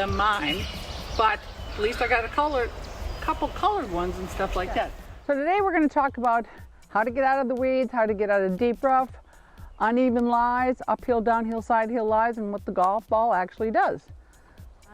them mine, but at least I got a couple colored ones and stuff like that. So today we're going to talk about how to get out of the weeds, how to get out of deep rough, uneven lies, uphill, downhill, side hill lies, and what the golf ball actually does.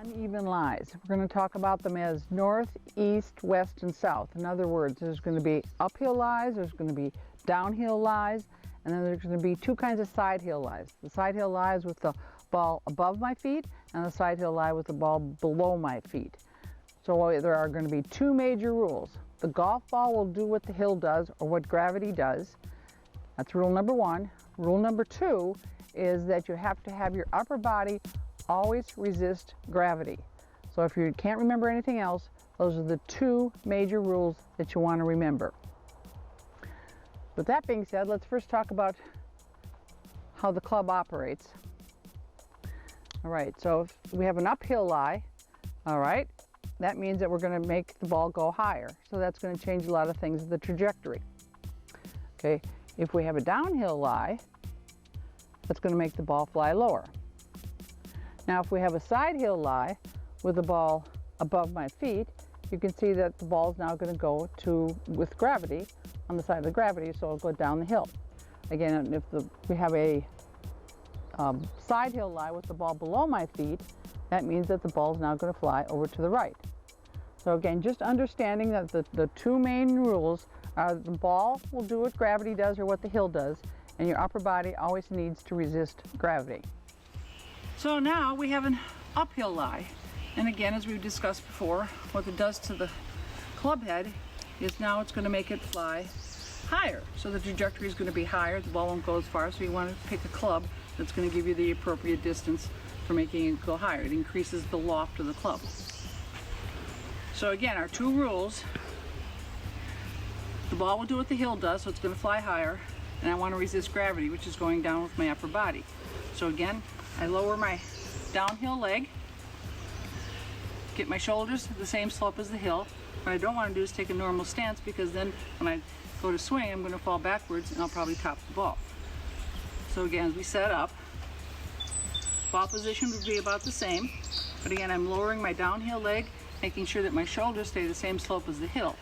Uneven lies. We're going to talk about them as north, east, west, and south. In other words, there's going to be uphill lies, there's going to be downhill lies, and then there's going to be two kinds of side hill lies. The side hill lies with the ball above my feet, and the side hill lie with the ball below my feet. So there are going to be two major rules. The golf ball will do what the hill does, or what gravity does. That's rule number one. Rule number two is that you have to have your upper body always resist gravity. So if you can't remember anything else, those are the two major rules that you want to remember. With that being said, let's first talk about how the club operates. All right, so if we have an uphill lie, all right, that means that we're going to make the ball go higher. So that's going to change a lot of things in the trajectory. Okay, if we have a downhill lie, that's going to make the ball fly lower. Now if we have a side hill lie with the ball above my feet, you can see that the ball is now going to go with gravity on the side of the gravity, so it'll go down the hill. Again, if we have a side hill lie with the ball below my feet, that means that the ball is now going to fly over to the right. So again, just understanding that the two main rules are the ball will do what gravity does or what the hill does, and your upper body always needs to resist gravity. So now we have an uphill lie, and again, as we've discussed before, what it does to the club head is now it's going to make it fly higher. So the trajectory is going to be higher, the ball won't go as far, so you want to pick a club that's going to give you the appropriate distance for making it go higher. It increases the loft of the club. So again, our two rules: the ball will do what the hill does, so it's going to fly higher, and I want to resist gravity, which is going down with my upper body. So again, I lower my downhill leg, get my shoulders at the same slope as the hill. What I don't want to do is take a normal stance, because then when I go to swing, I'm going to fall backwards and I'll probably top the ball. So again, as we set up, ball position would be about the same, but again, I'm lowering my downhill leg, making sure that my shoulders stay the same slope as the hill.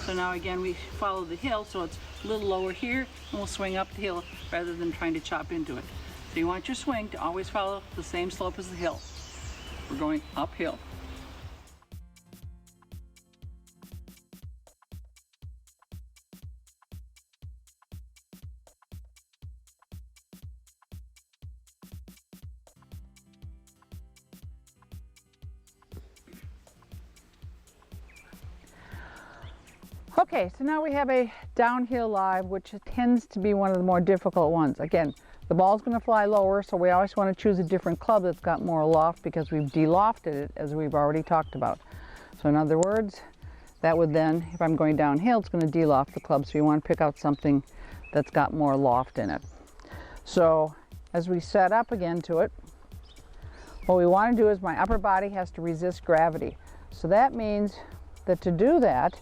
So now again, we follow the hill, so it's a little lower here, and we'll swing up the hill rather than trying to chop into it. So you want your swing to always follow the same slope as the hill. We're going uphill. Okay, so now we have a downhill lie, which tends to be one of the more difficult ones. Again, the ball's going to fly lower, so we always want to choose a different club that's got more loft, because we've de-lofted it, as we've already talked about. So in other words, that would then, if I'm going downhill, it's going to de-loft the club, so you want to pick out something that's got more loft in it. So as we set up again to it, what we want to do is my upper body has to resist gravity. So that means that to do that,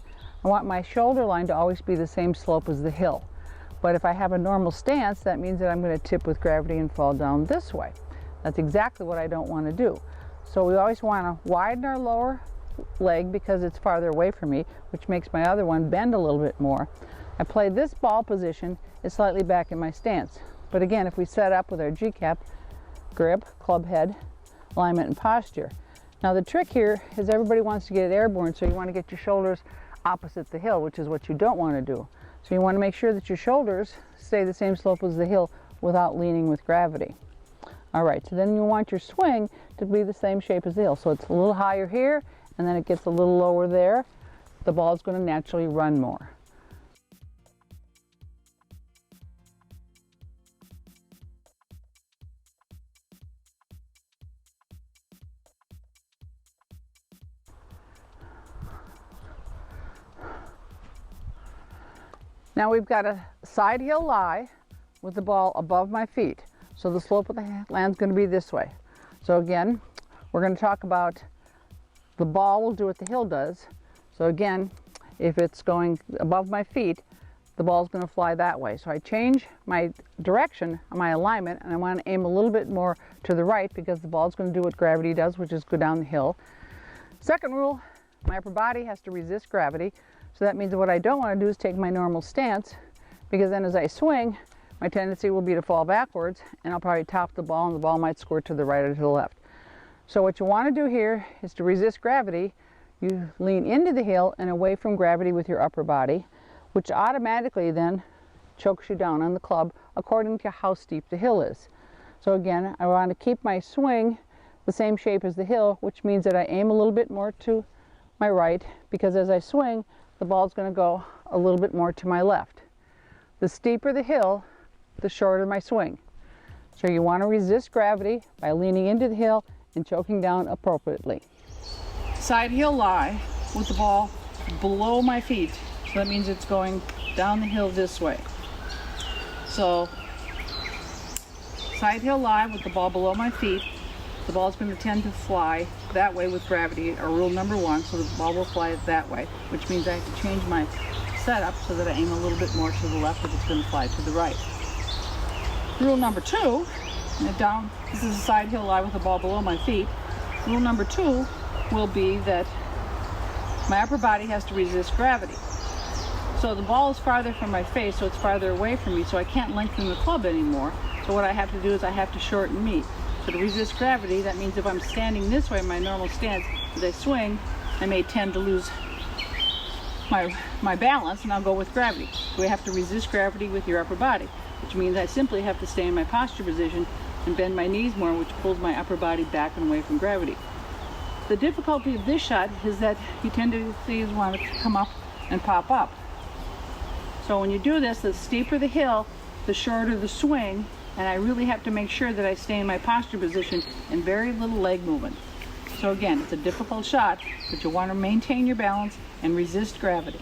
I want my shoulder line to always be the same slope as the hill. But if I have a normal stance, that means that I'm going to tip with gravity and fall down this way. That's exactly what I don't want to do. So we always want to widen our lower leg because it's farther away from me, which makes my other one bend a little bit more. I play this ball position is slightly back in my stance. But again, if we set up with our G-cap, grip, club head, alignment, and posture. Now the trick here is everybody wants to get it airborne, so you want to get your shoulders opposite the hill, which is what you don't want to do. So you want to make sure that your shoulders stay the same slope as the hill without leaning with gravity. All right, so then you want your swing to be the same shape as the hill. So it's a little higher here, and then it gets a little lower there. The ball is going to naturally run more. Now we've got a side hill lie with the ball above my feet. So the slope of the land's going to be this way. So again, we're going to talk about the ball will do what the hill does. So again, if it's going above my feet, the ball's going to fly that way. So I change my direction, my alignment, and I want to aim a little bit more to the right because the ball's going to do what gravity does, which is go down the hill. Second rule, my upper body has to resist gravity. So that means that what I don't want to do is take my normal stance, because then as I swing, my tendency will be to fall backwards, and I'll probably top the ball, and the ball might squirt to the right or to the left. So what you want to do here is to resist gravity. You lean into the hill and away from gravity with your upper body, which automatically then chokes you down on the club according to how steep the hill is. So again, I want to keep my swing the same shape as the hill, which means that I aim a little bit more to my right, because as I swing, the ball's going to go a little bit more to my left. The steeper the hill, the shorter my swing. So you want to resist gravity by leaning into the hill and choking down appropriately. Side hill lie with the ball below my feet. So that means it's going down the hill this way. So side hill lie with the ball below my feet. The ball is going to tend to fly that way with gravity, or rule number one, so the ball will fly that way, which means I have to change my setup so that I aim a little bit more to the left if it's going to fly to the right. Rule number two, this is a side hill lie with the ball below my feet. Rule number two will be that my upper body has to resist gravity. So the ball is farther from my face, so it's farther away from me, so I can't lengthen the club anymore. So what I have to do is I have to shorten me. So to resist gravity, that means if I'm standing this way in my normal stance, as I swing, I may tend to lose my balance, and I'll go with gravity. So we have to resist gravity with your upper body, which means I simply have to stay in my posture position and bend my knees more, which pulls my upper body back and away from gravity. The difficulty of this shot is that you tend to want to come up and pop up. So when you do this, the steeper the hill, the shorter the swing, and I really have to make sure that I stay in my posture position and very little leg movement. So again, it's a difficult shot, but you want to maintain your balance and resist gravity.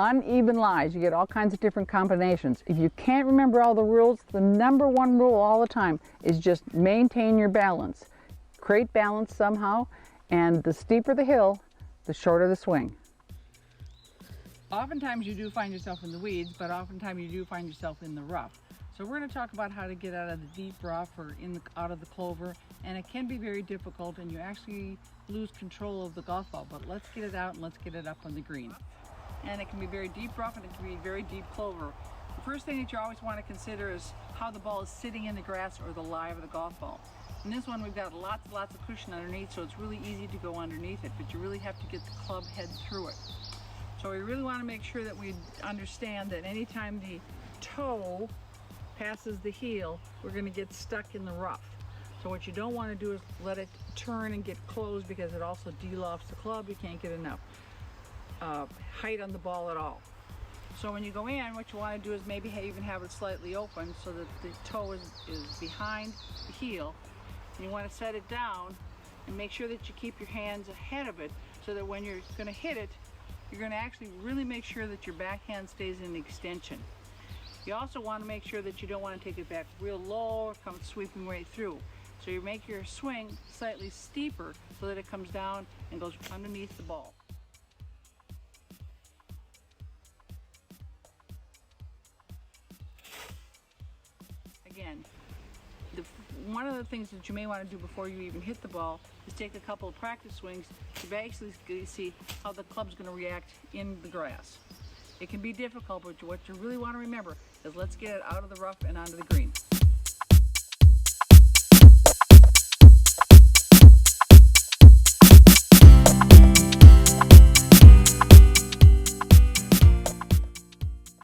Uneven lies, you get all kinds of different combinations. If you can't remember all the rules, the number one rule all the time is just maintain your balance. Create balance somehow, and the steeper the hill, the shorter the swing. Oftentimes you do find yourself in the weeds, but oftentimes you do find yourself in the rough. So we're going to talk about how to get out of the deep rough or out of the clover, and it can be very difficult, and you actually lose control of the golf ball. But let's get it out and let's get it up on the green. And it can be very deep rough and it can be very deep clover. The first thing that you always want to consider is how the ball is sitting in the grass or the lie of the golf ball. In this one, we've got lots of cushion underneath, so it's really easy to go underneath it, but you really have to get the club head through it. So we really want to make sure that we understand that anytime the toe passes the heel, we're going to get stuck in the rough. So what you don't want to do is let it turn and get closed, because it also de-lofts the club. You can't get enough height on the ball at all. So when you go in, what you want to do is maybe even have it slightly open so that the toe is behind the heel. And you want to set it down and make sure that you keep your hands ahead of it, so that when you're going to hit it, you're going to actually really make sure that your backhand stays in extension. You also want to make sure that you don't want to take it back real low or come sweeping right through. So you make your swing slightly steeper so that it comes down and goes underneath the ball. Again, one of the things that you may want to do before you even hit the ball is take a couple of practice swings to basically see how the club's going to react in the grass. It can be difficult, but what you really want to remember is let's get it out of the rough and onto the green.